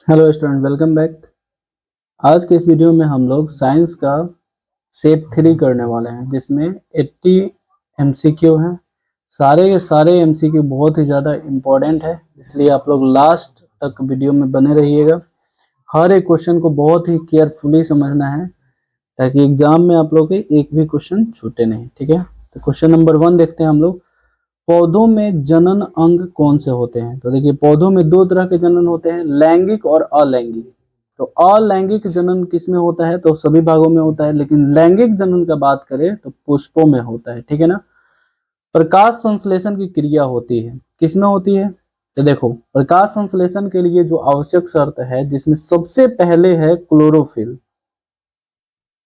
Hello student, welcome back. आज के इस वीडियो में हम लोग साइंस का सेट 3 करने वाले हैं, जिसमें 80 एमसीक्यू हैं। सारे के सारे एमसीक्यू बहुत ही ज़्यादा इम्पोर्टेंट है, इसलिए आप लोग लास्ट तक वीडियो में बने रहिएगा। हर एक क्वेश्चन को बहुत ही केयरफुली समझना है, ताकि एग्जाम में आप लोग के एक भी क्वेश्चन छूटे नहीं। ठीक है, तो क्वेश्चन नंबर 1 देखते हैं हम लोग। पौधों में जनन अंग कौन से होते हैं? तो देखिए, पौधों में 2 तरह के जनन होते हैं, लैंगिक और अलैंगिक। तो अलैंगिक जनन किस में होता है? तो सभी भागों में होता है, लेकिन लैंगिक जनन का बात करें तो पुष्पों में होता है। ठीक है ना। प्रकाश संश्लेषण की क्रिया होती है, किस में होती है? तो देखो, प्रकाश संश्लेषण के लिए जो आवश्यक शर्त है, जिसमें सबसे पहले है क्लोरोफिल।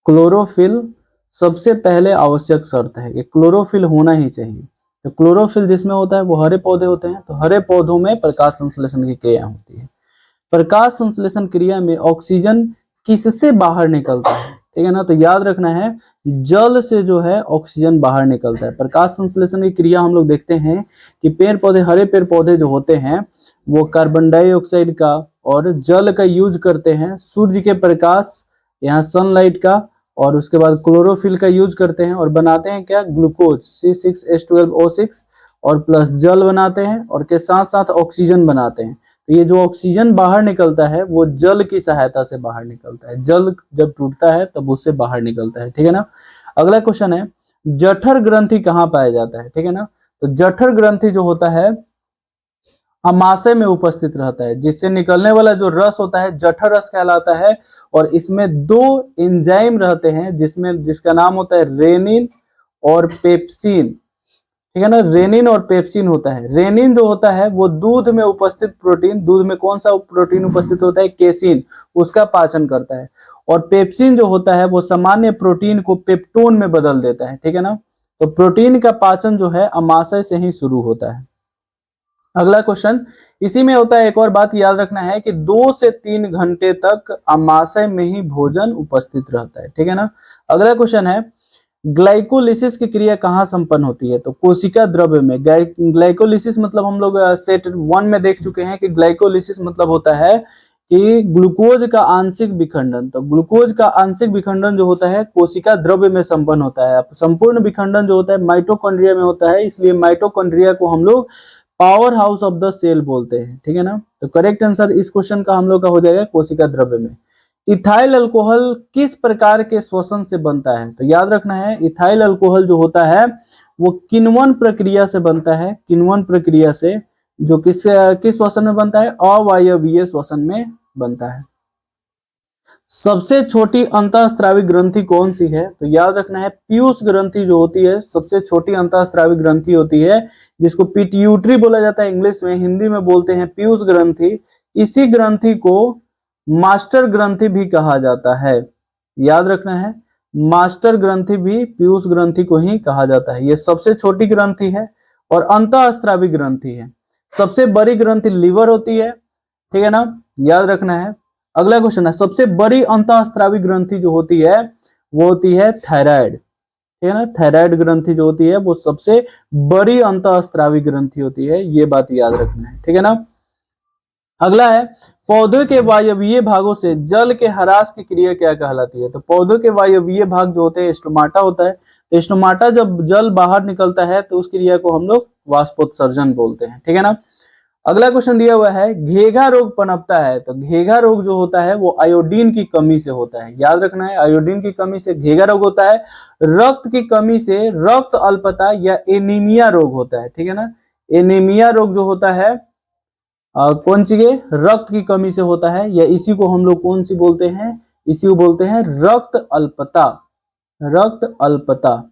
क्लोरोफिल सबसे पहले आवश्यक शर्त है कि क्लोरोफिल होना ही चाहिए। तो क्लोरोफिल जिसमें होता है वो हरे पौधे होते हैं, तो हरे पौधों में प्रकाश संश्लेषण की क्रिया होती है। प्रकाश संश्लेषण क्रिया में ऑक्सीजन किससे बाहर निकलता है? ठीक है ना। तो याद रखना है, जल से जो है ऑक्सीजन बाहर निकलता है। प्रकाश संश्लेषण की क्रिया हम लोग देखते हैं कि पेड़ पौधे, हरे पेड़ पौधे जो होते हैं वो कार्बन डाइऑक्साइड का और जल का यूज करते हैं, सूर्य के प्रकाश, यहाँ सनलाइट का, और उसके बाद क्लोरोफिल का यूज करते हैं और बनाते हैं क्या? ग्लूकोज C6H12O6 और प्लस जल बनाते हैं, और के साथ साथ ऑक्सीजन बनाते हैं। तो ये जो ऑक्सीजन बाहर निकलता है वो जल की सहायता से बाहर निकलता है। जल जब टूटता है तब उससे बाहर निकलता है। ठीक है ना। अगला क्वेश्चन है, जठर ग्रंथि कहाँ पाया जाता है? ठीक है ना। तो जठर ग्रंथि जो होता है अमाशय में उपस्थित रहता है, जिससे निकलने वाला जो रस होता है जठर रस कहलाता है। और इसमें 2 एंजाइम रहते हैं, जिसका नाम होता है रेनिन और पेप्सिन। ठीक है ना। रेनिन और पेप्सिन होता है। रेनिन जो होता है वो दूध में उपस्थित प्रोटीन, दूध में कौन सा प्रोटीन उपस्थित होता है? केसिन, उसका पाचन करता है। और पेप्सिन जो होता है वो सामान्य प्रोटीन को पेप्टोन में बदल देता है। ठीक है ना। तो प्रोटीन का पाचन जो है अमाशय से ही शुरू होता है। अगला क्वेश्चन इसी में होता है। एक और बात याद रखना है कि 2 से 3 घंटे तक अमाशय में ही भोजन उपस्थित रहता है। ठीक है ना। अगला क्वेश्चन है, ग्लाइकोलिसिस की क्रिया कहाँ संपन्न होती है? तो कोशिका द्रव्य में। ग्लाइकोलिसिस मतलब हम लोग सेट 1 में देख चुके हैं कि ग्लाइकोलिसिस मतलब होता है कि ग्लूकोज का आंशिक विखंडन। तो ग्लूकोज का आंशिक विखंडन जो होता है कोशिका द्रव्य में संपन्न होता है। संपूर्ण विखंडन जो होता है माइटोकॉन्ड्रिया में होता है, इसलिए माइटोकॉन्ड्रिया को हम लोग power house of the cell बोलते हैं। ठीक है ना। तो करेक्ट आंसर इस क्वेश्चन का हम लोग का हो जाएगा कोशिका द्रव्य में। इथाइल अल्कोहल किस प्रकार के श्वसन से बनता है? तो याद रखना है, इथाइल अल्कोहल जो होता है वो किण्वन प्रक्रिया से बनता है। किण्वन प्रक्रिया से, जो किस किस श्वसन में बनता है? अवायवीय श्वसन में बनता है। सबसे छोटी अंतःस्रावी ग्रंथि कौन सी है? तो याद रखना है, पीयूष ग्रंथि जो होती है सबसे छोटी अंतःस्रावी ग्रंथि होती है, जिसको पिट्यूटरी बोला जाता है इंग्लिश में, हिंदी में बोलते हैं पीयूष ग्रंथि। इसी ग्रंथि को मास्टर ग्रंथि भी कहा जाता है। याद रखना है, मास्टर ग्रंथि भी पीयूष ग्रंथि को ही कहा जाता है। ये सबसे छोटी ग्रंथि है और अंतःस्रावी ग्रंथि है। सबसे बड़ी ग्रंथि लीवर होती है। ठीक है ना, याद रखना है। अगला क्वेश्चन है, सबसे बड़ी अंतःस्रावी ग्रंथि जो होती है वो होती है थायराइड। ठीक है ना। थायराइड ग्रंथि जो होती है वो सबसे बड़ी अंतःस्रावी ग्रंथि होती है, ये बात याद रखना है। ठीक है ना। अगला है, पौधे के वायवीय भागों से जल के ह्रास की क्रिया क्या कहलाती है? तो पौधों के वायवीय भाग जो होते हैं स्टोमाटा होता है। तो स्टोमाटा जब जल बाहर निकलता है तो उस क्रिया को हम लोग वाष्पोत्सर्जन बोलते हैं। ठीक है ना। अगला क्वेश्चन दिया हुआ है, घेघा रोग पनपता है। तो घेघा रोग जो होता है वो आयोडीन की कमी से होता है। याद रखना है, आयोडीन की कमी से घेघा रोग होता है। रक्त की कमी से रक्त अल्पता या एनीमिया रोग होता है। ठीक है ना। एनीमिया रोग जो होता है कौन सी के? रक्त की कमी से होता है, या इसी को हम लोग कौन सी बोलते हैं? इसी को बोलते हैं रक्त अल्पता। रक्त अल्पता।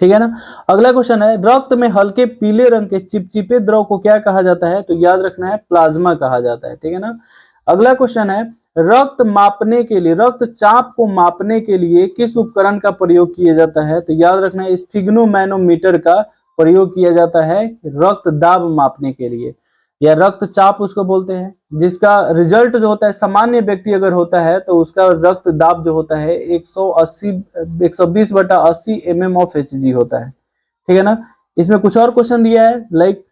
ठीक है ना। अगला क्वेश्चन है, रक्त में हल्के पीले रंग के चिपचिपे द्रव को क्या कहा जाता है? तो याद रखना है, प्लाज्मा कहा जाता है। ठीक है ना। अगला क्वेश्चन है, रक्त मापने के लिए, रक्तचाप को मापने के लिए किस उपकरण का प्रयोग किया जाता है? तो याद रखना है, स्फिग्नोमैनोमीटर का प्रयोग किया जाता है रक्त दाब मापने के लिए, या रक्तचाप उसको बोलते हैं, जिसका रिजल्ट जो होता है, सामान्य व्यक्ति अगर होता है तो उसका रक्त दाब जो होता है 120/80 mm ऑफ Hg होता है। ठीक है ना। इसमें कुछ और क्वेश्चन दिया है, लाइक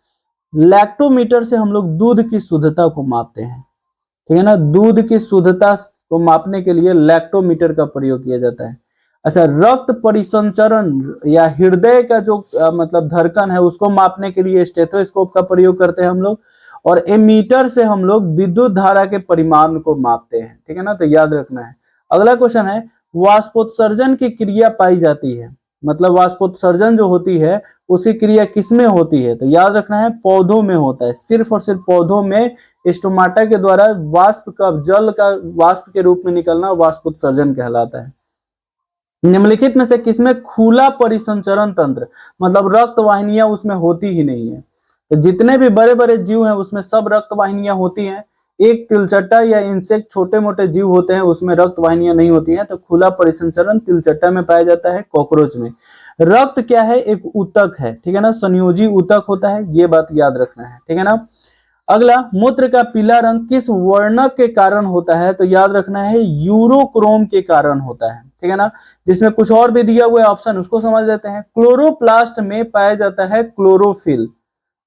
लैक्टोमीटर से हम लोग दूध की शुद्धता को मापते हैं। ठीक है ना। दूध की शुद्धता को मापने के लिए लैक्टोमीटर का प्रयोग किया जाता है। अच्छा, रक्त परिसंचरण या हृदय का जो मतलब धड़कन है उसको मापने के लिए स्टेथोस्कोप का प्रयोग करते हैं हम लोग। और एमीटर से हम लोग विद्युत धारा के परिमाण को मापते हैं, ठीक है ना, तो याद रखना है। अगला क्वेश्चन है, वाष्पोत्सर्जन की क्रिया पाई जाती है, मतलब वाष्पोत्सर्जन जो होती है उसकी क्रिया किसमें होती है, तो याद रखना है पौधों में होता है, सिर्फ और सिर्फ पौधों में स्टोमाटा के द्वारा वाष्प का, जल का वाष्प के रूप में निकलना वाष्पोत्सर्जन कहलाता है। निम्नलिखित में से किसमें खुला परिसंचरण तंत्र, मतलब रक्त वाहिनियां उसमें होती ही नहीं है। तो जितने भी बड़े बड़े जीव हैं उसमें सब रक्त वाहिनियां होती हैं। एक तिलचट्टा या इंसेक्ट छोटे मोटे जीव होते हैं उसमें रक्त वाहिनियां नहीं होती हैं। तो खुला परिसंचरण तिलचट्टा में पाया जाता है, कॉकरोच में। रक्त क्या है, एक ऊतक है, ठीक है ना, संयोजी ऊतक होता है, ये बात याद रखना है, ठीक है ना। अगला, मूत्र का पीला रंग किस वर्णक के कारण होता है, तो याद रखना है यूरोक्रोम के कारण होता है, ठीक है ना। जिसमें कुछ और भी दिया हुआ है ऑप्शन, उसको समझ लेते हैं। क्लोरोप्लास्ट में पाया जाता है क्लोरोफिल,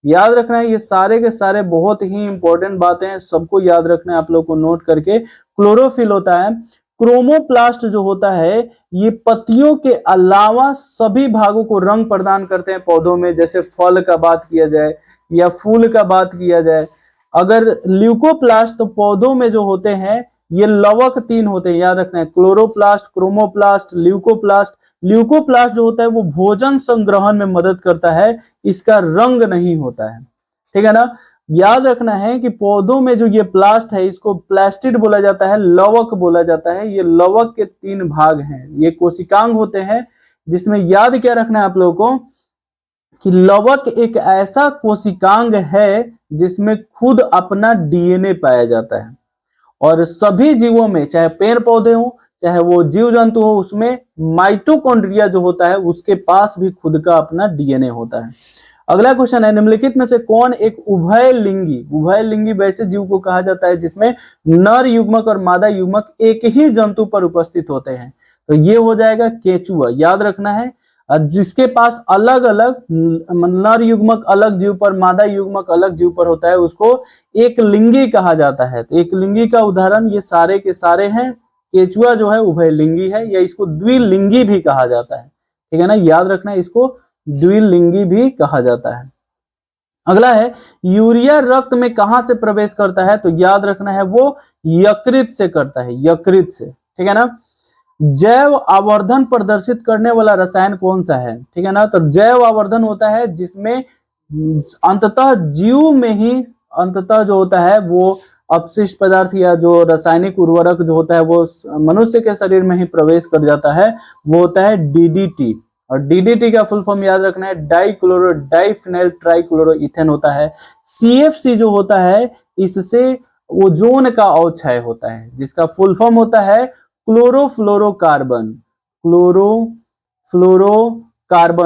याद रखना है। ये सारे के सारे बहुत ही इंपॉर्टेंट बातें हैं, सबको याद रखना है आप लोग को नोट करके। क्लोरोफिल होता है। क्रोमोप्लास्ट जो होता है ये पत्तियों के अलावा सभी भागों को रंग प्रदान करते हैं पौधों में, जैसे फल का बात किया जाए या फूल का बात किया जाए। अगर ल्यूकोप्लास्ट, तो पौधों में जो होते हैं ये लवक 3 होते हैं, याद रखना है, क्लोरोप्लास्ट, क्रोमोप्लास्ट, ल्यूकोप्लास्ट। ल्यूकोप्लास्ट जो होता है वो भोजन संग्रहण में मदद करता है, इसका रंग नहीं होता है, ठीक है ना। याद रखना है कि पौधों में जो ये प्लास्ट है इसको प्लास्टिड बोला जाता है, लवक बोला जाता है। ये लवक के 3 भाग हैं, ये कोशिकांग होते हैं, जिसमें याद क्या रखना है आप लोगों को कि लवक एक ऐसा कोशिकांग है जिसमें खुद अपना डीएनए पाया जाता है। और सभी जीवों में, चाहे पेड़ पौधे हो चाहे वो जीव जंतु हो, उसमें माइटोकॉन्ड्रिया जो होता है उसके पास भी खुद का अपना डीएनए होता है। अगला क्वेश्चन है, निम्नलिखित में से कौन एक उभयलिंगी वैसे जीव को कहा जाता है जिसमें नर युग्मक और मादा युग्मक एक ही जंतु पर उपस्थित होते हैं, तो ये हो जाएगा केचुआ, याद रखना है। जिसके पास अलग अलग नर युग्मक अलग जीव पर, मादा युग्मक अलग जीव पर होता है, उसको एक लिंगी कहा जाता है। तो एक लिंगी का उदाहरण ये सारे के सारे हैं। केचुआ जो है उभयलिंगी है, या इसको द्विलिंगी भी कहा जाता है, ठीक है ना, याद रखना है, इसको द्विलिंगी भी कहा जाता है। अगला है, यूरिया रक्त में कहां से प्रवेश करता है, तो याद रखना है वो यकृत से करता है, यकृत से, ठीक है ना। जैव आवर्धन प्रदर्शित करने वाला रसायन कौन सा है, ठीक है ना, तो जैव आवर्धन होता है जिसमें अंततः जीव में ही अंततः जो होता है वो अपशिष्ट पदार्थ या जो रासायनिक उर्वरक जो होता है वो मनुष्य के शरीर में ही प्रवेश कर जाता है, वो होता है डीडीटी। और डीडीटी का फुल फॉर्म याद रखना है डाइक्लोरो डाइफिनाइल ट्राइक्लोरोइथेन होता है। सीएफसी जो होता है इससे ओजोन का अवक्षय होता है, जिसका फुल फॉर्म होता है क्लोरोफ्लोरोकार्बन, क्लोरोफ्लोरोकार्बन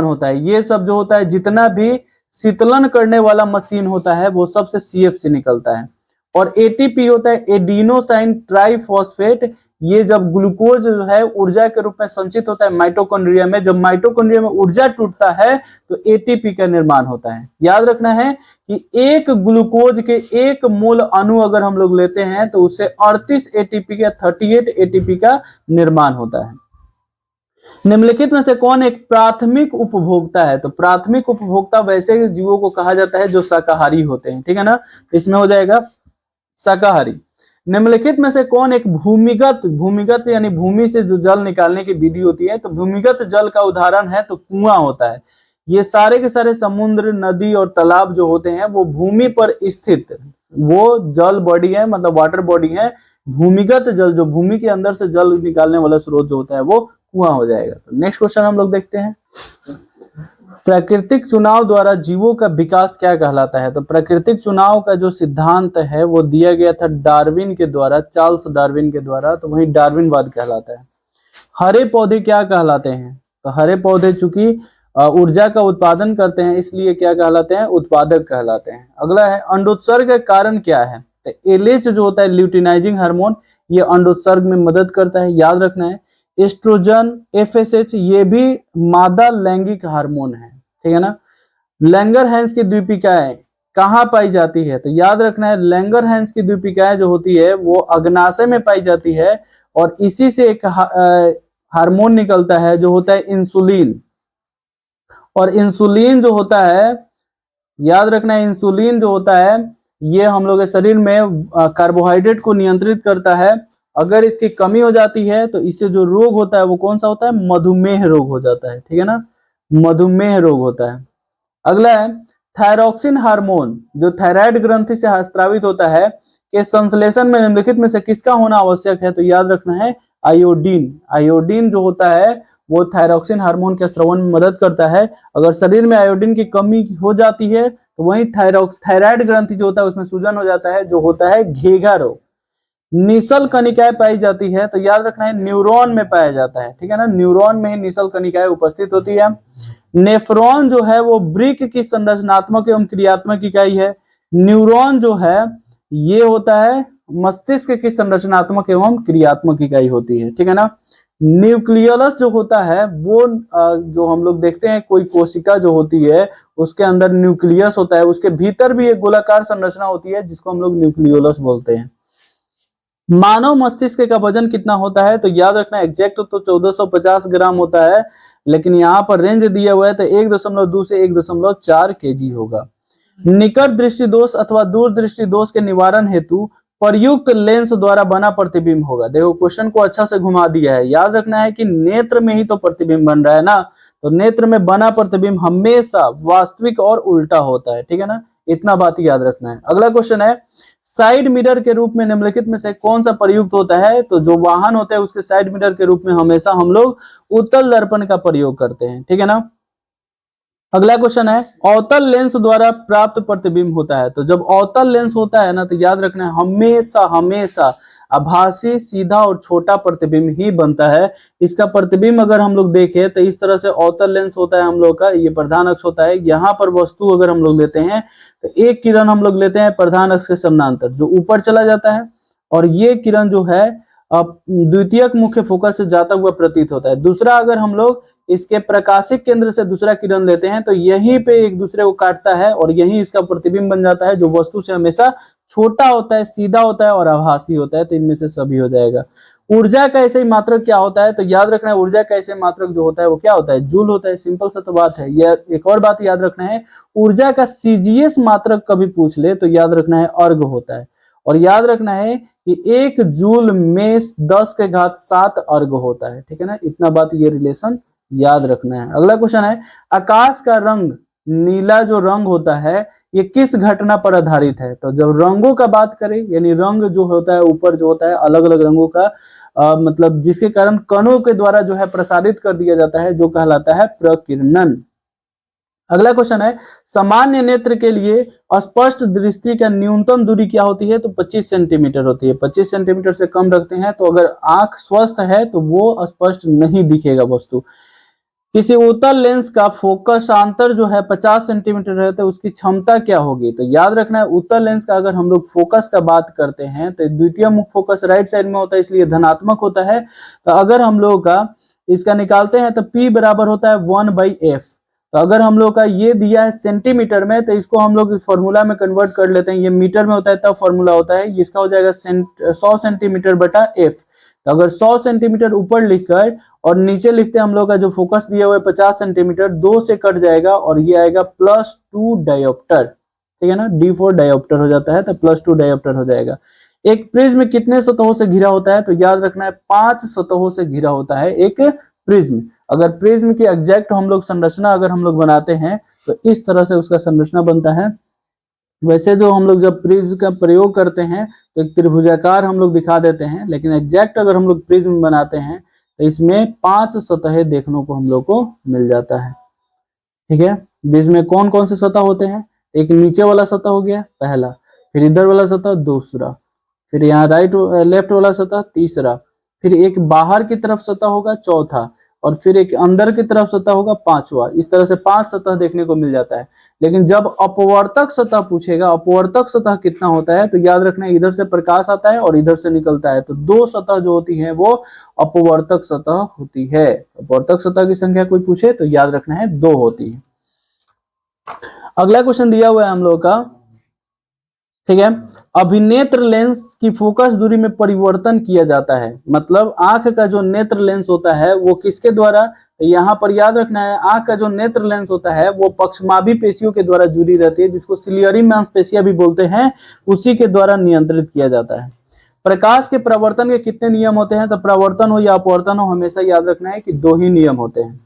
होता है। ये सब जो होता है जितना भी शीतलन करने वाला मशीन होता है वो सबसे सीएफसी निकलता है। और एटीपी होता है एडिनोसाइन ट्राइफॉस्फेट, ये जब ग्लूकोज जो है ऊर्जा के रूप में संचित होता है माइटोकॉन्ड्रिया में, जब माइटोकॉन्ड्रिया में ऊर्जा टूटता है तो एटीपी का निर्माण होता है। याद रखना है कि एक ग्लूकोज के 1 मोल अणु अगर हम लोग लेते हैं तो उससे 38 एटीपी का 38 एटीपी का निर्माण होता है। निम्नलिखित में से कौन एक प्राथमिक उपभोक्ता है, तो प्राथमिक उपभोक्ता वैसे जीवों को कहा जाता है जो शाकाहारी होते हैं, ठीक है ना, इसमें हो जाएगा शाकाहारी। निम्नलिखित में से कौन एक भूमिगत यानी भूमि से जो जल निकालने की विधि होती है, तो भूमिगत जल का उदाहरण है तो कुआं होता है। ये सारे के सारे समुद्र, नदी और तालाब जो होते हैं वो भूमि पर स्थित वो जल बॉडी है, मतलब वाटर बॉडी है। भूमिगत जल जो भूमि के अंदर से जल निकालने वाला स्रोत जो होता है वो कुआं हो जाएगा। तो नेक्स्ट क्वेश्चन हम लोग देखते हैं, प्राकृतिक चुनाव द्वारा जीवों का विकास क्या कहलाता है, तो प्राकृतिक चुनाव का जो सिद्धांत है वो दिया गया था डार्विन के द्वारा, चार्ल्स डार्विन के द्वारा, तो वही डार्विनवाद कहलाता है। हरे पौधे क्या कहलाते हैं, तो हरे पौधे चूंकि ऊर्जा का उत्पादन करते हैं इसलिए क्या कहलाते हैं, उत्पादक कहलाते हैं। अगला है, अंडोत्सर्ग का कारण क्या है, तो एलएच जो होता है ल्यूटिनाइजिंग हार्मोन, ये अंडोत्सर्ग में मदद करता है, याद रखना है। एस्ट्रोजन, एफएसएच, ये भी मादा लैंगिक हार्मोन है, ठीक है ना। लैंगरहैंस की द्वीपिकाएं कहाँ पाई जाती है? तो याद रखना है लैंगरहैंस की द्वीपिकाएं जो होती है वो अग्नाशय में पाई जाती है, और इसी से एक हार्मोन निकलता है जो होता है इंसुलिन। और इंसुलिन जो होता है, याद रखना है इंसुलिन जो होता है ये हम लोग के शरीर में कार्बोहाइड्रेट को नियंत्रित करता है। अगर इसकी कमी हो जाती है तो इससे जो रोग होता है वो कौन सा होता है? मधुमेह रोग हो जाता है, ठीक है ना, मधुमेह रोग होता है। अगला है थायरॉक्सिन हार्मोन, जो थायराइड ग्रंथि से स्रावित होता है, के संश्लेषण में निम्नलिखित में से किसका होना आवश्यक है? तो याद रखना है आयोडीन। आयोडीन जो होता है वो थायरॉक्सिन हार्मोन के स्रवण में मदद करता है। अगर शरीर में आयोडीन की कमी हो जाती है तो वही थायराइड ग्रंथि जो होता है उसमें सूजन हो जाता है, जो होता है घेघा रोग। निशल कणिकाएं पाई जाती है, तो याद रखना है न्यूरॉन में पाया जाता है, ठीक है ना, न्यूरॉन में ही निशल कणिकाएं उपस्थित होती है। नेफ्रॉन जो है वो वृक्क की संरचनात्मक एवं क्रियात्मक इकाई है। न्यूरॉन जो है ये होता है मस्तिष्क की संरचनात्मक एवं क्रियात्मक इकाई होती है, ठीक है ना। न्यूक्लियस जो होता है वो जो हम लोग देखते हैं कोई कोशिका जो होती है उसके अंदर न्यूक्लियस होता है, उसके भीतर भी एक गोलाकार संरचना होती है जिसको हम लोग न्यूक्लियोलस बोलते हैं। मानव मस्तिष्क का वजन कितना होता है? तो याद रखना एग्जैक्ट तो 1450 ग्राम होता है, लेकिन यहाँ पर रेंज दिया हुआ है तो 1.2 से 1.4 केजी होगा। निकट दृष्टि दोष अथवा दूर दृष्टि दोष के निवारण हेतु प्रयुक्त लेंस द्वारा बना प्रतिबिंब होगा। देखो क्वेश्चन को अच्छा से घुमा दिया है। याद रखना है कि नेत्र में ही तो प्रतिबिंब बन रहा है ना, तो नेत्र में बना प्रतिबिंब हमेशा वास्तविक और उल्टा होता है, ठीक है ना, इतना बात याद रखना है। अगला क्वेश्चन है साइड मिरर के रूप में निम्नलिखित में से कौन सा प्रयुक्त होता है? तो जो वाहन होता है उसके साइड मिरर के रूप में हमेशा हम लोग उत्तल दर्पण का प्रयोग करते हैं, ठीक है ना। अगला क्वेश्चन है अवतल लेंस द्वारा प्राप्त प्रतिबिंब होता है। तो जब अवतल लेंस होता है ना तो याद रखना है हमेशा हमेशा आभासी सीधा और छोटा प्रतिबिंब ही बनता है। इसका प्रतिबिंब अगर हम लोग देखें तो इस तरह से अवतल लेंस होता है हम लोग का, ये प्रधान अक्ष होता है। यहाँ पर वस्तु अगर हम लोग लेते हैं तो एक किरण हम लोग लेते हैं प्रधान अक्ष के समानांतर जो ऊपर चला जाता है, और ये किरण जो है द्वितीयक मुख्य फोकस से जाता हुआ प्रतीत होता है। दूसरा अगर हम लोग इसके प्रकाशिक केंद्र से दूसरा किरण लेते हैं तो यहीं पे एक दूसरे को काटता है और यही इसका प्रतिबिंब बन जाता है, जो वस्तु से हमेशा छोटा होता है, सीधा होता है और आभासी होता है। तो इनमें से सभी हो जाएगा। ऊर्जा का ऐसे ही मात्रक क्या होता है? तो याद रखना है ऊर्जा का ऐसे मात्रक जो होता है वो क्या होता है? जूल होता है। सिंपल सा तो बात है। यह एक और बात याद रखना है, ऊर्जा का सीजीएस मात्रक कभी पूछ ले तो याद रखना है अर्ग होता है। और याद रखना है कि 1 जूल में 10⁻7 अर्ग होता है, ठीक है ना, इतना बात ये रिलेशन याद रखना है। अगला क्वेश्चन है आकाश का रंग नीला जो रंग होता है ये किस घटना पर आधारित है? तो जब रंगों का बात करें यानी रंग जो होता है ऊपर जो होता है अलग अलग रंगों का मतलब जिसके कारण कणों के द्वारा जो है प्रसारित कर दिया जाता है, जो कहलाता है प्रकीर्णन। अगला क्वेश्चन है सामान्य नेत्र के लिए स्पष्ट दृष्टि का न्यूनतम दूरी क्या होती है? तो 25 सेंटीमीटर होती है। 25 सेंटीमीटर से कम रखते हैं तो अगर आंख स्वस्थ है तो वो स्पष्ट नहीं दिखेगा वस्तु। किसी उत्तल लेंस का फोकसांतर जो है 50 सेंटीमीटर है तो उसकी क्षमता क्या होगी? तो याद रखना है उत्तल लेंस का अगर हम लोग फोकस का बात करते हैं तो द्वितीय मुख्य फोकस राइट साइड में होता है इसलिए धनात्मक होता है। तो अगर हम लोग का इसका निकालते हैं तो P बराबर होता है 1/f। तो अगर हम लोग का ये दिया है सेंटीमीटर में तो इसको हम लोग फॉर्मूला में कन्वर्ट कर लेते हैं, ये मीटर में होता है तब फॉर्मूला होता है, इसका हो जाएगा 100 सेंटीमीटर बटा f। तो अगर 100 सेंटीमीटर ऊपर लिखकर और नीचे लिखते हैं हम लोग का जो फोकस दिया हुआ है 50 सेंटीमीटर, 2 से कट जाएगा और ये आएगा +2 डायोप्टर, ठीक है ना, D4 डायोप्टर हो जाता है तो +2 डायोप्टर हो जाएगा। एक प्रिज्म कितने सतहों से घिरा होता है? तो याद रखना है 5 सतहों से घिरा होता है एक प्रिज्म। अगर प्रिज्म की एग्जैक्ट हम लोग संरचना अगर हम लोग बनाते हैं तो इस तरह से उसका संरचना बनता है। वैसे जो हम लोग जब प्रिज्म का प्रयोग करते हैं तो एक त्रिभुजाकार हम लोग दिखा देते हैं, लेकिन एग्जैक्ट अगर हम लोग प्रिज्म बनाते हैं तो इसमें 5 सतहें देखने को हम लोग को मिल जाता है, ठीक है, जिसमें कौन कौन से सतह होते हैं? एक नीचे वाला सतह हो गया पहला, फिर इधर वाला सतह दूसरा, फिर यहाँ लेफ्ट वाला सतह तीसरा, फिर एक बाहर की तरफ सतह होगा चौथा, और फिर एक अंदर की तरफ सतह होगा पांचवा। इस तरह से 5 सतह देखने को मिल जाता है। लेकिन जब अपवर्तक सतह पूछेगा अपवर्तक सतह कितना होता है तो याद रखना है इधर से प्रकाश आता है और इधर से निकलता है, तो 2 सतह जो होती है वो अपवर्तक सतह होती है। अपवर्तक सतह की संख्या कोई पूछे तो याद रखना है 2 होती है। अगला क्वेश्चन दिया हुआ है हम लोग का ठीक है। अभिनेत्र लेंस की फोकस दूरी में परिवर्तन किया जाता है, मतलब आंख का जो नेत्र लेंस होता है वो किसके द्वारा, यहाँ पर याद रखना है, आंख का जो नेत्र लेंस होता है वो पक्षमाभी पेशियों के द्वारा जुड़ी रहती है, जिसको सिलियरी मांसपेशियां भी बोलते हैं, उसी के द्वारा नियंत्रित किया जाता है। प्रकाश के प्रवर्तन के कितने नियम होते हैं, तो प्रवर्तन हो या अपवर्तन हो, हमेशा याद रखना है कि 2 ही नियम होते हैं।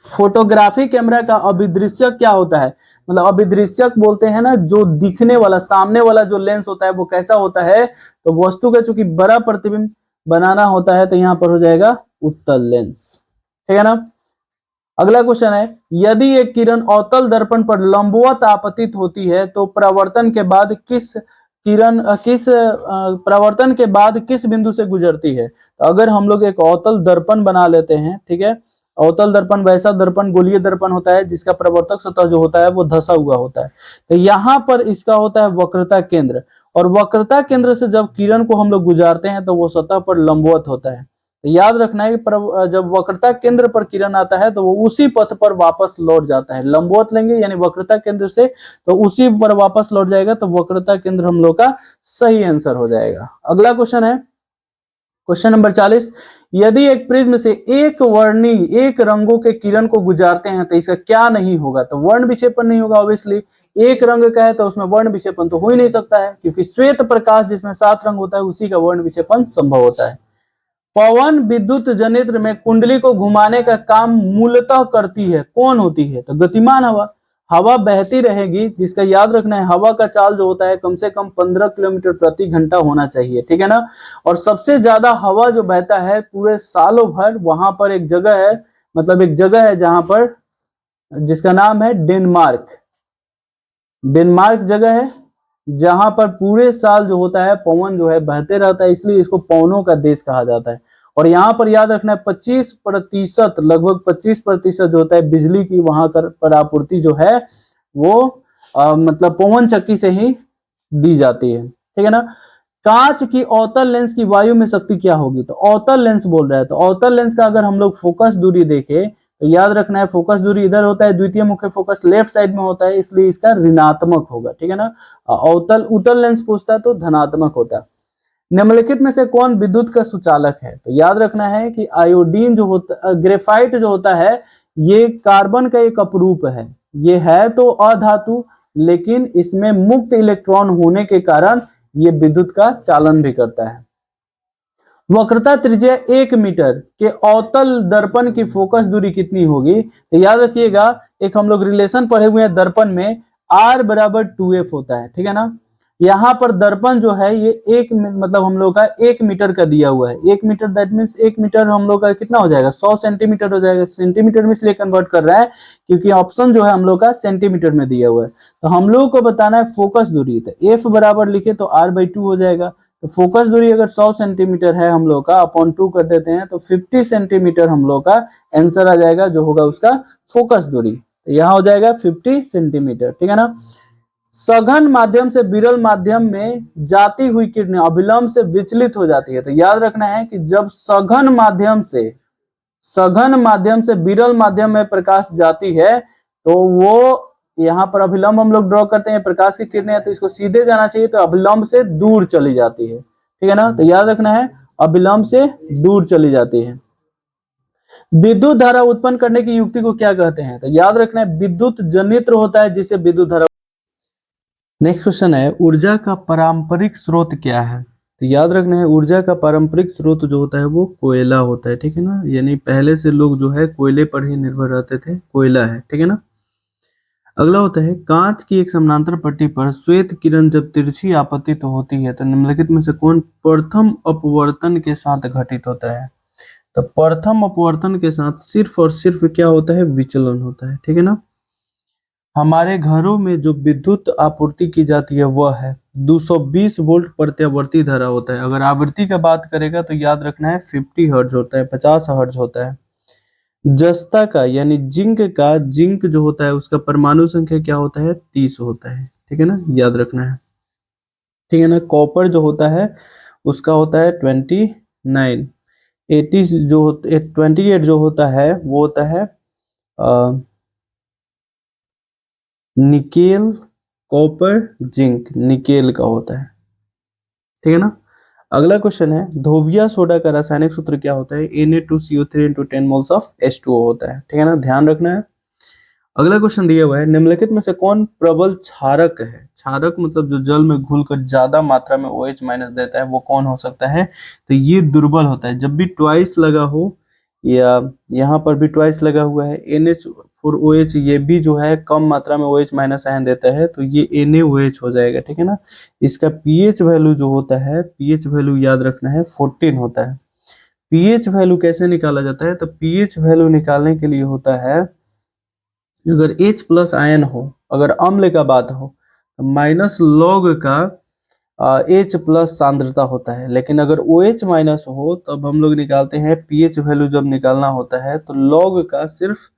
फोटोग्राफी कैमरा का अभिदृश्यक क्या होता है, मतलब अभिदृश्यक बोलते हैं ना, जो दिखने वाला सामने वाला जो लेंस होता है वो कैसा होता है, तो वस्तु का चूंकि बड़ा प्रतिबिंब बनाना होता है तो यहाँ पर हो जाएगा उत्तल लेंस, ठीक है ना। अगला क्वेश्चन है, यदि एक किरण अवतल दर्पण पर लंबवत आपतित होती है तो प्रवर्तन के बाद किस बिंदु से गुजरती है। तो अगर हम लोग एक अवतल दर्पण बना लेते हैं, ठीक है, अवतल दर्पण वैसा दर्पण गोलीय दर्पण होता है जिसका प्रवर्तक सतह जो होता है वो धंसा हुआ होता है, तो यहाँ पर इसका होता है वक्रता केंद्र, और वक्रता केंद्र से जब किरण को हम लोग गुजारते हैं तो वो सतह पर लंबवत होता है। तो याद रखना है कि जब वक्रता केंद्र पर किरण आता है तो वो उसी पथ पर वापस लौट जाता है, लंबवत लेंगे यानी वक्रता केंद्र से, तो उसी पर वापस लौट जाएगा, तो वक्रता केंद्र हम लोग का सही आंसर हो जाएगा। अगला क्वेश्चन है क्वेश्चन नंबर 40, यदि एक प्रिज्म से एक रंगों के किरण को गुजारते हैं तो इसका क्या नहीं होगा, तो वर्ण विक्षेपण नहीं होगा। ऑब्वियसली एक रंग का है तो उसमें वर्ण विक्षेपण तो हो ही नहीं सकता है, क्योंकि श्वेत प्रकाश जिसमें 7 रंग होता है उसी का वर्ण विक्षेपण संभव होता है। पवन विद्युत जनित्र में कुंडली को घुमाने का काम मूलतः करती है, कौन होती है, तो गतिमान हवा। हवा बहती रहेगी, जिसका याद रखना है हवा का चाल जो होता है कम से कम 15 किलोमीटर प्रति घंटा होना चाहिए, ठीक है ना। और सबसे ज्यादा हवा जो बहता है पूरे सालों भर, वहां पर एक जगह है, मतलब एक जगह है जहां पर, जिसका नाम है डेनमार्क। डेनमार्क जगह है जहां पर पूरे साल जो होता है पवन जो है बहते रहता है, इसलिए इसको पवनों का देश कहा जाता है। और यहाँ पर याद रखना है 25%, लगभग 25% जो होता है बिजली की वहां पर आपूर्ति जो है वो मतलब पवन चक्की से ही दी जाती है, ठीक है ना। कांच की अवतल लेंस की वायु में शक्ति क्या होगी, तो अवतल लेंस बोल रहा है, तो अवतल लेंस का अगर हम लोग फोकस दूरी देखें तो याद रखना है फोकस दूरी इधर होता है, द्वितीय मुख्य फोकस लेफ्ट साइड में होता है, इसलिए इसका ऋणात्मक होगा, ठीक है ना। उत्तल लेंस पूछता है तो धनात्मक होता है। निम्नलिखित में से कौन विद्युत का सुचालक है, तो याद रखना है कि आयोडीन जो होता, ग्रेफाइट जो होता है ये कार्बन का एक अपरूप है, ये है तो अधातु, लेकिन इसमें मुक्त इलेक्ट्रॉन होने के कारण ये विद्युत का चालन भी करता है। वक्रता त्रिज्या 1 मीटर के अवतल दर्पण की फोकस दूरी कितनी होगी, तो याद रखिएगा एक हम लोग रिलेशन पढ़े हुए हैं दर्पण में, R बराबर 2F होता है, ठीक है ना। यहाँ पर दर्पण जो है ये मतलब हम लोग का 1 मीटर का दिया हुआ है, 1 मीटर दैट मीन्स 1 मीटर हम लोग का कितना हो जाएगा, 100 सेंटीमीटर हो जाएगा। सेंटीमीटर में इसलिए कन्वर्ट कर रहा है क्योंकि ऑप्शन जो है हम लोग का सेंटीमीटर में दिया हुआ है, तो हम लोग को बताना है फोकस दूरी, तो F बराबर लिखे तो R/2 हो जाएगा। तो फोकस दूरी अगर 100 सेंटीमीटर है हम लोग का, अपॉन 2 कर देते हैं तो 50 सेंटीमीटर हम लोग का आंसर आ जाएगा, जो होगा उसका फोकस दूरी, तो यहाँ हो जाएगा 50 सेंटीमीटर, ठीक है ना। सघन माध्यम से विरल माध्यम में जाती हुई किरणें अभिलंब से विचलित हो जाती है, तो याद रखना है कि जब सघन माध्यम से विरल माध्यम में प्रकाश जाती है तो वो यहाँ पर अभिलंब हम लोग ड्रॉ करते हैं, प्रकाश की किरणें तो इसको सीधे जाना चाहिए, तो अभिलंब से दूर चली जाती है, ठीक है ना। तो याद रखना है अभिलंब से दूर चली जाती है। विद्युत धारा उत्पन्न करने की युक्ति को क्या कहते हैं, तो याद रखना है विद्युत जनित्र होता है जिसे विद्युत धारा। नेक्स्ट क्वेश्चन है, ऊर्जा का पारंपरिक स्रोत क्या है, तो याद रखना है ऊर्जा का पारंपरिक स्रोत जो होता है वो कोयला होता है, ठीक है ना। यानी पहले से लोग जो है कोयले पर ही निर्भर रहते थे, कोयला है, ठीक है ना। अगला होता है, कांच की एक समानांतर पट्टी पर श्वेत किरण जब तिरछी आपतित होती है तो निम्नलिखित में से कौन प्रथम अपवर्तन के साथ घटित होता है, तो प्रथम अपवर्तन के साथ सिर्फ और सिर्फ क्या होता है, विचलन होता है, ठीक है ना। हमारे घरों में जो विद्युत आपूर्ति की जाती है वह है 220 वोल्ट प्रत्यावर्ती धारा होता है। अगर आवृत्ति का बात करेगा तो याद रखना है 50 हर्ट्ज होता है, 50 हर्ट्ज होता है। जस्ता का यानी जिंक जो होता है उसका परमाणु संख्या क्या होता है, 30 होता है, ठीक है ना, याद रखना है, ठीक है ना। कॉपर जो होता है उसका होता है 29, 80 जो 28 जो होता है वो होता है निकेल, कॉपर, जिंक, निकेल का होता है, ठीक है ना। अगला क्वेश्चन है धोबिया सोडा का रासायनिक सूत्र क्या होता है? Na2CO3 × 10 मोल्स ऑफ H2O होता है, ठीक है ना, ध्यान रखना है। अगला क्वेश्चन दिया हुआ है निम्नलिखित में से कौन प्रबल क्षारक है? क्षारक मतलब जो जल में घुलकर ज्यादा मात्रा में OH माइनस देता है, वो कौन हो सकता है? तो ये दुर्बल होता है। जब भी ट्वाइस लगा हो या यहाँ पर भी ट्वाइस लगा हुआ है NH4OH, ये भी जो है कम मात्रा में OH माइनस आयन देता है, तो ये NaOH हो जाएगा, ठीक है ना। इसका pH वैल्यू जो होता है, pH वैल्यू याद रखना है 14 होता है। pH वैल्यू कैसे निकाला जाता है? तो pH वैल्यू निकालने के लिए होता है, अगर H प्लस आयन हो, अगर अम्ल का बात हो तो माइनस लॉग का H प्लस सांद्रता होता है, लेकिन अगर OH माइनस हो तब हम लोग निकालते हैं pH वैल्यू, जब निकालना होता है तो लॉग का सिर्फ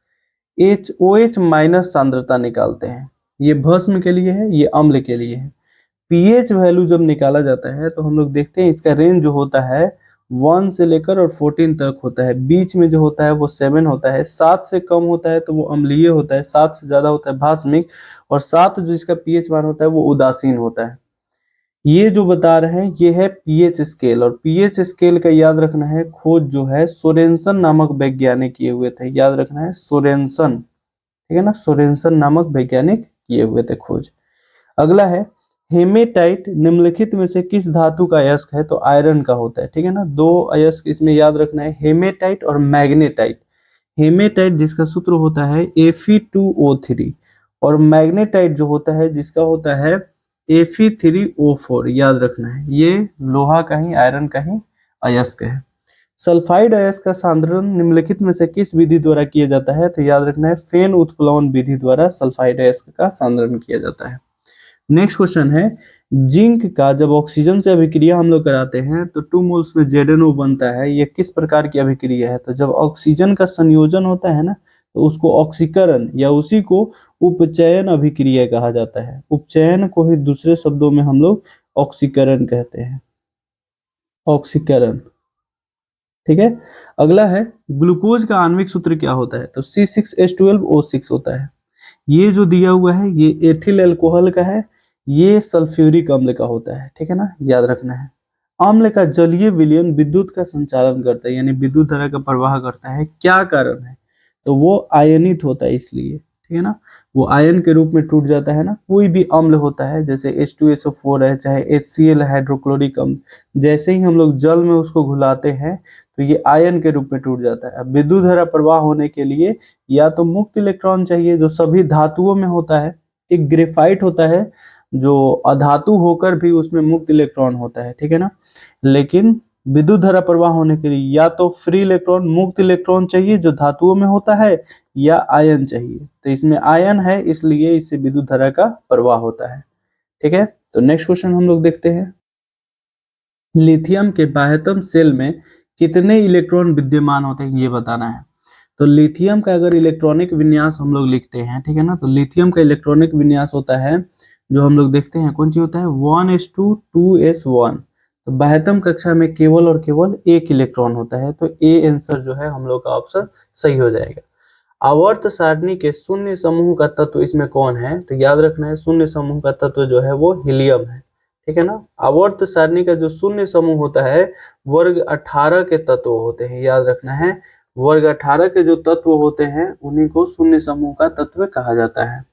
OH माइनस सांद्रता निकालते हैं। ये भस्म के लिए है, ये अम्ल के लिए है। pH वैल्यू जब निकाला जाता है तो हम लोग देखते हैं इसका रेंज जो होता है 1 से लेकर और 14 तक होता है। बीच में जो होता है वो 7 होता है। 7 से कम होता है तो वो अम्लीय होता है, 7 से ज्यादा होता है भास्मिक, और 7 जो इसका pH मान होता है वो उदासीन होता है। ये जो बता रहे हैं ये है pH स्केल, और pH स्केल का याद रखना है खोज जो है सोरेनसन नामक वैज्ञानिक किए हुए थे, याद रखना है सोरेनसन, ठीक है ना, सोरेनसन नामक वैज्ञानिक किए हुए थे खोज। अगला है हेमेटाइट निम्नलिखित में से किस धातु का अयस्क है? तो आयरन का होता है, ठीक है ना। दो अयस्क इसमें याद रखना है, हेमेटाइट और मैग्नेटाइट। हेमेटाइट जिसका सूत्र होता है Fe2O3, और मैग्नेटाइट जो होता है जिसका होता है Fe3O4, याद रखना है। ये लोहा का ही, आयरन का ही अयस्क है। सल्फाइड अयस्क का सांद्रण निम्नलिखित में से किस विधि द्वारा किया जाता है? तो याद रखना है फेन उत्प्लवन विधि द्वारा सल्फाइड अयस्क का सांद्रण किया जाता है। नेक्स्ट क्वेश्चन है जिंक का जब ऑक्सीजन से अभिक्रिया हम लोग कराते हैं तो 2 मोल्स में ZnO बनता है, ये किस प्रकार की अभिक्रिया है? तो जब ऑक्सीजन का संयोजन होता है ना तो उसको ऑक्सीकरण या उसी को उपचयन अभिक्रिया कहा जाता है। उपचयन को ही दूसरे शब्दों में हम लोग ऑक्सीकरण कहते हैं, ऑक्सीकरण, ठीक है। अगला है ग्लूकोज का आणविक सूत्र क्या होता है? तो C6H12O6 होता है। ये जो दिया हुआ है ये एथिल अल्कोहल का है, ये सल्फ्यूरिक अम्ल का होता है, ठीक है ना, याद रखना है। अम्ल का जलीय विलयन विद्युत का संचालन करता है, यानी विद्युत धारा का प्रवाह करता है। क्या कारण है? तो वो आयनित होता है इसलिए, ठीक है ना, वो आयन के रूप में टूट जाता है ना। कोई भी अम्ल होता है जैसे H2SO4 है, चाहे HCl हाइड्रोक्लोरिक अम्ल, जैसे ही हम लोग जल में उसको घुलाते हैं तो ये आयन के रूप में टूट जाता है। अब विद्युत धारा प्रवाह होने के लिए या तो मुक्त इलेक्ट्रॉन चाहिए, जो सभी धातुओं में होता है। एक ग्रेफाइट होता है जो अधातु होकर भी उसमें मुक्त इलेक्ट्रॉन होता है, ठीक है ना। लेकिन विद्युत धारा प्रवाह होने के लिए या तो फ्री इलेक्ट्रॉन, मुक्त इलेक्ट्रॉन चाहिए जो धातुओं में होता है, या आयन चाहिए। तो इसमें आयन है इसलिए इससे विद्युत धारा का प्रवाह होता है, ठीक है। तो नेक्स्ट क्वेश्चन हम लोग देखते हैं लिथियम के बाह्यतम शेल में कितने इलेक्ट्रॉन विद्यमान होते हैं, ये बताना है। तो लिथियम का अगर इलेक्ट्रॉनिक विन्यास हम लोग लिखते हैं, ठीक है ना, तो लिथियम का इलेक्ट्रॉनिक विन्यास होता है जो हम लोग देखते हैं कौन सी होता है 1s2 2s1। तो बाह्यतम कक्षा में केवल और केवल एक इलेक्ट्रॉन होता है, तो ए आंसर जो है हम लोग का ऑप्शन सही हो जाएगा। आवर्त सारणी के शून्य समूह का तत्व इसमें कौन है? तो याद रखना है शून्य समूह का तत्व जो है वो हीलियम है, ठीक है ना। आवर्त सारणी का जो शून्य समूह होता है वर्ग 18 के तत्व होते हैं, याद रखना है वर्ग 18 के जो तत्व होते हैं उन्हीं को शून्य समूह का तत्व कहा जाता है।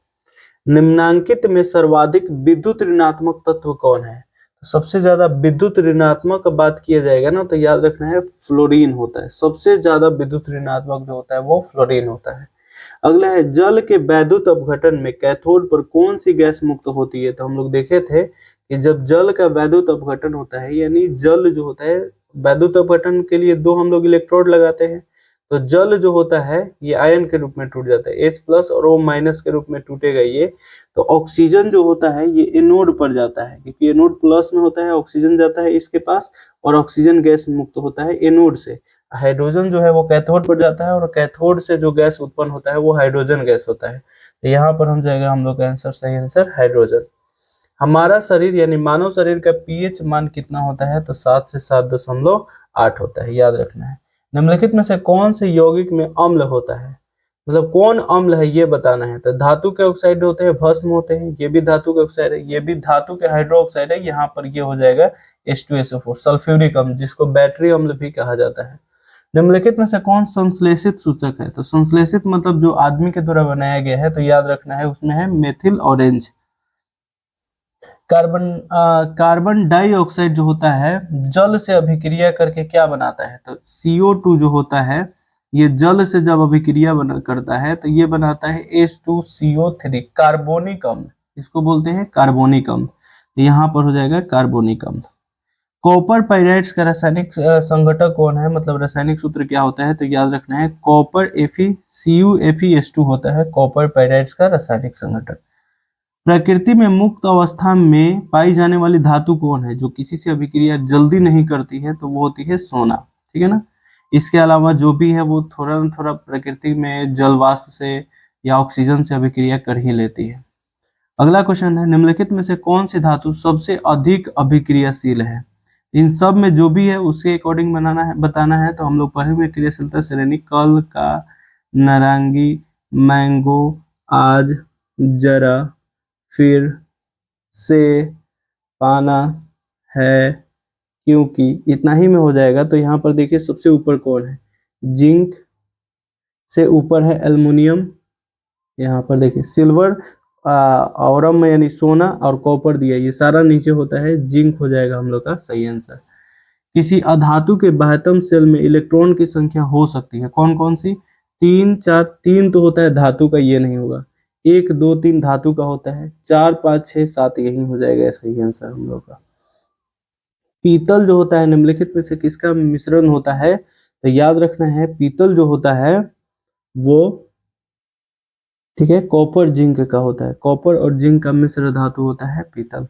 निम्नांकित में सर्वाधिक विद्युत ऋणात्मक तत्व कौन है? तो सबसे ज्यादा विद्युत ऋणात्मक बात किया जाएगा ना तो याद रखना है फ्लोरीन होता है। सबसे ज्यादा विद्युत ऋणात्मक जो होता है वो फ्लोरीन होता है। अगला है जल के वैद्युत अपघटन में कैथोड पर कौन सी गैस मुक्त होती है? तो हम लोग देखे थे कि जब जल का वैद्युत अपघटन होता है, यानी जल जो होता है वैद्युत अपघटन के लिए दो हम लोग इलेक्ट्रोड लगाते हैं, तो जल जो होता है ये आयन के रूप में टूट जाता है, H प्लस और O- के रूप में टूटेगा ये। तो ऑक्सीजन जो होता है ये एनोड पर जाता है, क्योंकि एनोड प्लस में होता है, ऑक्सीजन जाता है इसके पास और ऑक्सीजन गैस मुक्त होता है एनोड से। हाइड्रोजन जो है वो कैथोड पर जाता है और कैथोड से जो गैस उत्पन्न होता है वो हाइड्रोजन गैस होता है। तो यहाँ पर हम जाएगा हम लोग का आंसर, सही आंसर हाइड्रोजन। हमारा शरीर यानी मानव शरीर का पीएच मान कितना होता है? तो 7 से 7.8 होता है, याद रखना है। निम्नलिखित में से कौन से यौगिक में अम्ल होता है? मतलब कौन अम्ल है ये बताना है। तो धातु के ऑक्साइड होते हैं, भस्म होते हैं, ये भी धातु के ऑक्साइड है, ये भी धातु के हाइड्रोक्साइड है। यहाँ पर ये हो जाएगा H2SO4 सल्फ्यूरिक अम्ल, जिसको बैटरी अम्ल भी कहा जाता है। निम्नलिखित में से कौन संश्लेषित सूचक है। तो संश्लेषित मतलब जो आदमी के द्वारा बनाया गया है, तो याद रखना है उसमें है मेथिल ऑरेंज। कार्बन डाइऑक्साइड जो होता है जल से अभिक्रिया करके क्या बनाता है। तो CO2 जो होता है ये जल से जब अभिक्रिया करता है तो ये बनाता है H2CO3 कार्बोनिक अम्ल, इसको बोलते हैं कार्बोनिक अम्ल। तो यहाँ पर हो जाएगा कार्बोनिक अम्ल। कॉपर पाइराइड्स का रासायनिक संघटक कौन है, मतलब रासायनिक सूत्र क्या होता है। तो याद रखना है कॉपर CuFeS2 होता है कॉपर पाइराइड्स का रासायनिक संघटक। प्रकृति में मुक्त अवस्था में पाई जाने वाली धातु कौन है जो किसी से अभिक्रिया जल्दी नहीं करती है। तो वो होती है सोना, ठीक है ना। इसके अलावा जो भी है वो थोड़ा न थोड़ा प्रकृति में जल वाष्प से या ऑक्सीजन से अभिक्रिया कर ही लेती है। अगला क्वेश्चन है निम्नलिखित में से कौन सी धातु सबसे अधिक अभिक्रियाशील है। इन सब में जो भी है उसके अकॉर्डिंग बताना है। तो हम लोग पढ़ेंगे क्रियाशीलता श्रेणी कल का, नारंगी, मैंगो, आज, जरा, फिर, से, पाना, है, क्योंकि, इतना ही में हो जाएगा। तो यहाँ पर देखिए सबसे ऊपर कौन है, जिंक, से ऊपर है एल्युमिनियम, यहाँ पर देखिए सिल्वर, औरम में यानी सोना और कॉपर दिया, ये सारा नीचे होता है, जिंक हो जाएगा हम लोग का सही आंसर। किसी अधातु के बाह्यतम शेल में इलेक्ट्रॉन की संख्या हो सकती है कौन कौन सी, 3, 4, 3 तो होता है धातु का, ये नहीं होगा। 1, 2, 3 धातु का होता है, 4, 5, 6, 7 यही हो जाएगा सही आंसर हम लोग का। पीतल जो होता है निम्नलिखित में से किसका मिश्रण होता है। तो याद रखना है पीतल जो होता है वो, ठीक है, कॉपर जिंक का होता है, कॉपर और जिंक का मिश्र धातु होता है पीतल।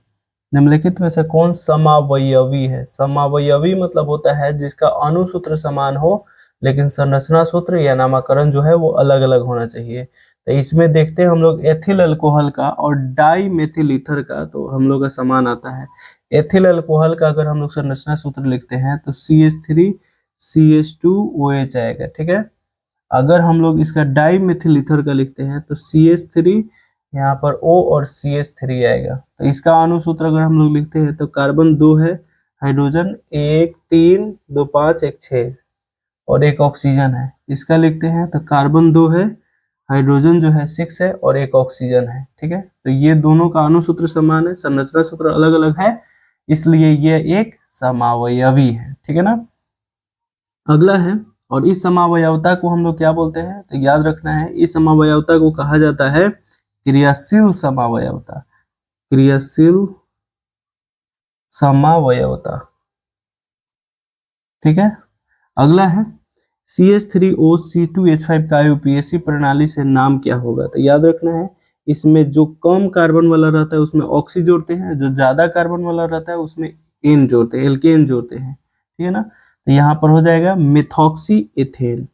निम्नलिखित में से कौन समावयवी है। समावयवी मतलब होता है जिसका अणुसूत्र समान हो लेकिन संरचना सूत्र या नामकरण जो है वो अलग अलग होना चाहिए। तो इसमें देखते हैं हम लोग एथिल अल्कोहल का और डाई मेथिल ईथर का, तो हम लोग का समान आता है। एथिल अल्कोहल का अगर हम लोग संरचना सूत्र लिखते हैं तो CH3 CH2OH आएगा, ठीक है। अगर हम लोग इसका डाई मेथिल ईथर का लिखते हैं तो CH3, यहाँ पर O और CH3 आएगा। तो इसका अणुसूत्र अगर हम लोग लिखते हैं तो कार्बन 2 है, हाइड्रोजन 1, 3, 2, 5, 1, 6 और एक ऑक्सीजन है। इसका लिखते हैं तो कार्बन 2 है, हाइड्रोजन जो है 6 है और एक ऑक्सीजन है, ठीक है। तो ये दोनों का अणुसूत्र समान है, संरचना सूत्र अलग अलग है, इसलिए ये एक समावयवी है, ठीक है ना। अगला है, और इस समावयवता को हम लोग क्या बोलते हैं। तो याद रखना है इस समावयवता को कहा जाता है क्रियाशील समावयवता, क्रियाशील समावयवता, ठीक है। अगला है CH3O, C2H5 का यूपीएससी प्रणाली से नाम क्या होगा। तो याद रखना है इसमें जो कम कार्बन वाला रहता है उसमें ऑक्सी जोड़ते हैं, जो ज्यादा कार्बन वाला रहता है उसमें एन जोड़ते हैं, एल्केन जोड़ते हैं, ठीक है ना। तो यहाँ पर हो जाएगा मेथॉक्सी एथेन,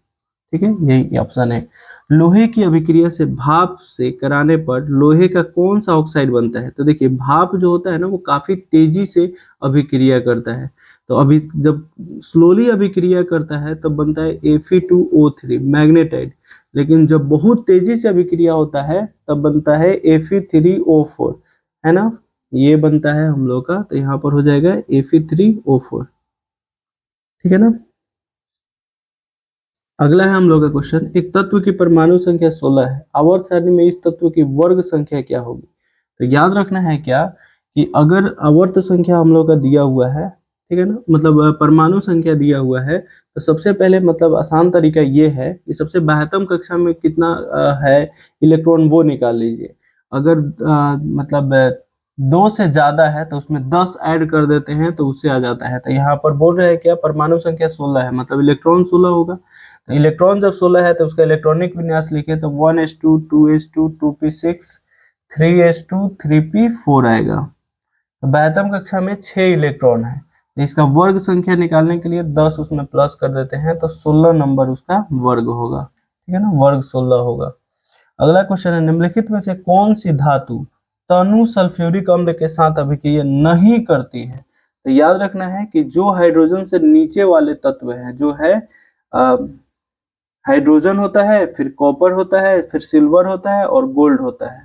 ठीक है, यही ऑप्शन है। लोहे की अभिक्रिया से भाप से कराने पर लोहे का कौन सा ऑक्साइड बनता है। तो देखिए भाप जो होता है ना वो काफी तेजी से अभिक्रिया करता है, तो अभी जब स्लोली अभिक्रिया करता है तब बनता है Fe2O3 मैग्नेटाइट, लेकिन जब बहुत तेजी से अभिक्रिया होता है तब बनता है Fe3O4, है ना, ये बनता है हम लोग का। तो यहाँ पर हो जाएगा Fe3O4, ठीक है ना। अगला है हम लोग का क्वेश्चन, एक तत्व की परमाणु संख्या 16 है, आवर्त सारणी में इस तत्व की वर्ग संख्या क्या होगी। तो याद रखना है क्या कि अगर आवर्त संख्या हम लोग का दिया हुआ है, ठीक है ना, मतलब परमाणु संख्या दिया हुआ है, तो सबसे पहले मतलब आसान तरीका ये है कि सबसे बाह्यतम कक्षा में कितना है इलेक्ट्रॉन वो निकाल लीजिए। अगर मतलब 2 से ज्यादा है तो उसमें 10 ऐड कर देते हैं तो उससे आ जाता है। तो यहाँ पर बोल रहे हैं क्या परमाणु संख्या 16 है, मतलब इलेक्ट्रॉन 16 होगा। तो इलेक्ट्रॉन जब 16 है तो उसका इलेक्ट्रॉनिक विन्यास लिखे तो 1s2 2s2 2p6 3s2 3p4 आएगा। तो बाह्यतम कक्षा में 6 इलेक्ट्रॉन है, तो इसका वर्ग संख्या निकालने के लिए 10 उसमें प्लस कर देते हैं तो 16 नंबर उसका वर्ग होगा, ठीक है ना, वर्ग 16 होगा। अगला क्वेश्चन है निम्नलिखित में से कौन सी धातु तनु सल्फ्यूरिक अम्ल के साथ अभिक्रिया नहीं करती है। तो याद रखना है कि जो हाइड्रोजन से नीचे वाले तत्व हैं जो है हाइड्रोजन होता है, फिर कॉपर होता है, फिर सिल्वर होता है और गोल्ड होता है,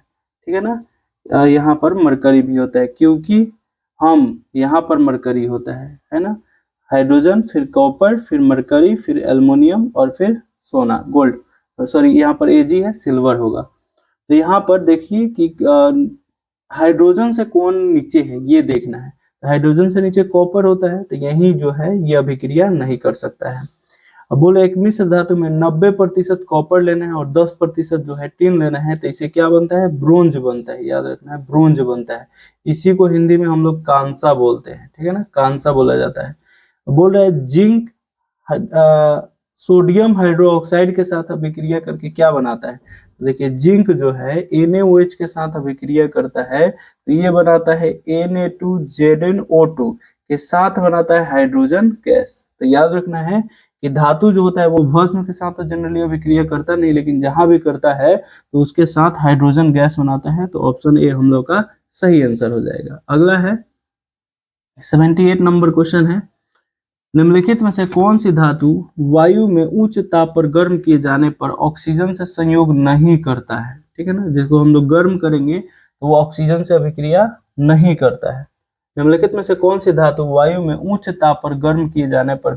ठीक है ना। यहाँ पर मरकरी भी होता है, क्योंकि हम यहाँ पर मरकरी होता है ना। हाइड्रोजन, फिर कॉपर, फिर मरकरी, फिर एल्युमिनियम और फिर सोना, गोल्ड, सॉरी यहाँ पर एजी है, सिल्वर होगा। तो यहाँ पर देखिए कि हाइड्रोजन से कौन नीचे है ये देखना है। हाइड्रोजन से नीचे कॉपर होता है, तो यही जो है ये अभिक्रिया नहीं कर सकता है। अब बोले एक मिश्र धातु में 90% कॉपर लेना है और 10% जो है टिन लेना है, तो इसे क्या बनता है, ब्रोंज बनता है, याद रखना है, ब्रोंज बनता है। इसी को हिंदी में हम लोग कांसा बोलते हैं, ठीक है ना, कांसा बोला जाता है। बोल रहा है जिंक सोडियम हाइड्रोक्साइड के साथ अभिक्रिया करके क्या बनाता है। तो देखिए जिंक जो है NaOH के साथ अभिक्रिया करता है, तो ये बनाता है Na2ZnO2 के साथ बनाता है हाइड्रोजन गैस। तो याद रखना है कि धातु जो होता है वो भस्म के साथ तो जनरली अभिक्रिया करता नहीं, लेकिन जहां भी करता है तो उसके साथ हाइड्रोजन गैस बनाता है। तो ऑप्शन ए हम लोग का सही आंसर हो जाएगा। अगला है 78 नंबर क्वेश्चन है, निम्नलिखित में से कौन सी धातु वायु में उच्च ताप पर गर्म किए जाने पर ऑक्सीजन से संयोग नहीं करता है, ठीक है ना। जिसको हम लोग गर्म करेंगे तो वो ऑक्सीजन से अभिक्रिया नहीं करता है। निम्नलिखित में से कौन सी धातु वायु में उच्च ताप पर गर्म किए जाने पर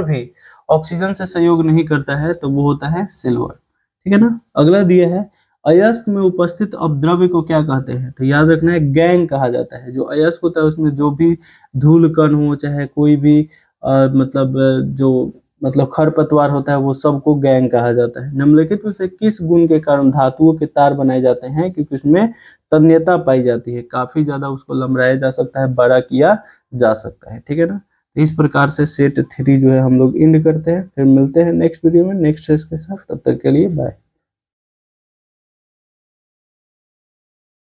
भी ऑक्सीजन से सहयोग नहीं करता है, तो वो होता है सिल्वर, ठीक है ना। अगला दिया है अयस्क में उपस्थित अपद्रव्य को क्या कहते हैं। तो याद रखना है गैंग कहा जाता है। जो अयस्क होता है उसमें जो भी धूल कण हो, चाहे कोई भी जो खरपतवार होता है, वो सबको गैंग कहा जाता है। निम्नलिखित में से किस गुण के कारण धातुओं के तार बनाए जाते हैं, क्योंकि उसमें तन्यता पाई जाती है, काफी ज्यादा उसको लंबराया जा सकता है, बड़ा किया जा सकता है, ठीक है ना। तो इस प्रकार से सेट 3 जो है हम लोग एंड करते हैं, फिर मिलते हैं नेक्स्ट वीडियो में नेक्स्ट के साथ। तब तक के लिए बाय।